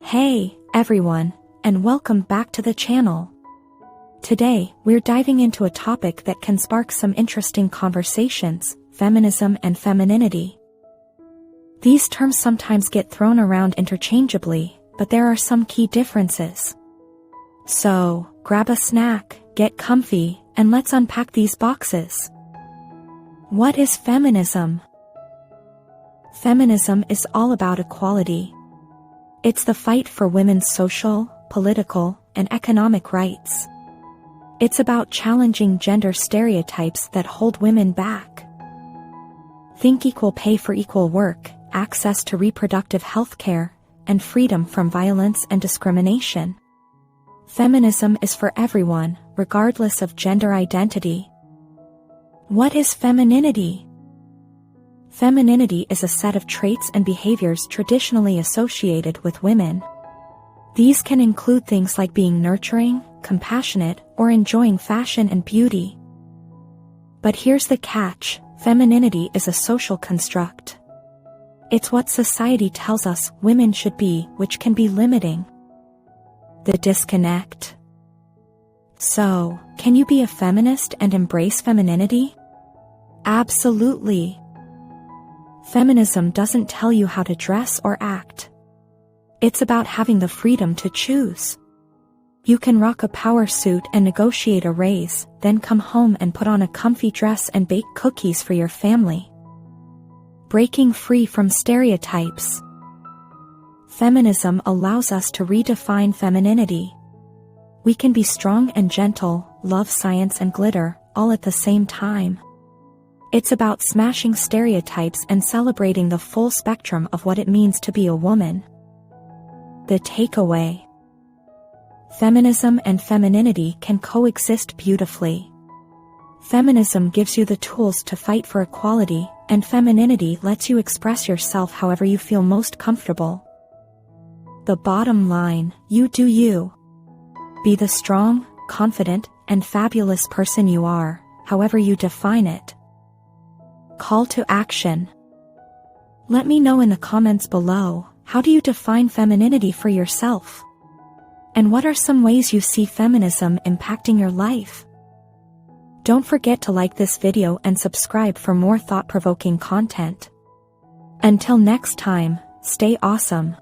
Hey, everyone, and welcome back to the channel. Today, we're diving into a topic that can spark some interesting conversations: feminism and femininity. These terms sometimes get thrown around interchangeably, but there are some key differences. So, grab a snack, get comfy, and let's unpack these boxes. What is feminism? Feminism is all about equality. It's the fight for women's social, political, and economic rights. It's about challenging gender stereotypes that hold women back. Think equal pay for equal work, access to reproductive health care, and freedom from violence and discrimination. Feminism is for everyone, regardless of gender identity. What is femininity? Femininity is a set of traits and behaviors traditionally associated with women. These can include things like being nurturing, compassionate, or enjoying fashion and beauty. But here's the catch: femininity is a social construct. It's what society tells us women should be, which can be limiting. The disconnect. So, can you be a feminist and embrace femininity? Absolutely. Feminism doesn't tell you how to dress or act. It's about having the freedom to choose. You can rock a power suit and negotiate a raise, then come home and put on a comfy dress and bake cookies for your family. Breaking free from stereotypes. Feminism allows us to redefine femininity. We can be strong and gentle, love science and glitter, all at the same time. It's about smashing stereotypes and celebrating the full spectrum of what it means to be a woman. The takeaway: feminism and femininity can coexist beautifully. Feminism gives you the tools to fight for equality, and femininity lets you express yourself however you feel most comfortable. The bottom line: you do you. Be the strong, confident, and fabulous person you are, however you define it. Call to action. Let me know in the comments below, how do you define femininity for yourself? And what are some ways you see feminism impacting your life? Don't forget to like this video and subscribe for more thought-provoking content. Until next time, stay awesome.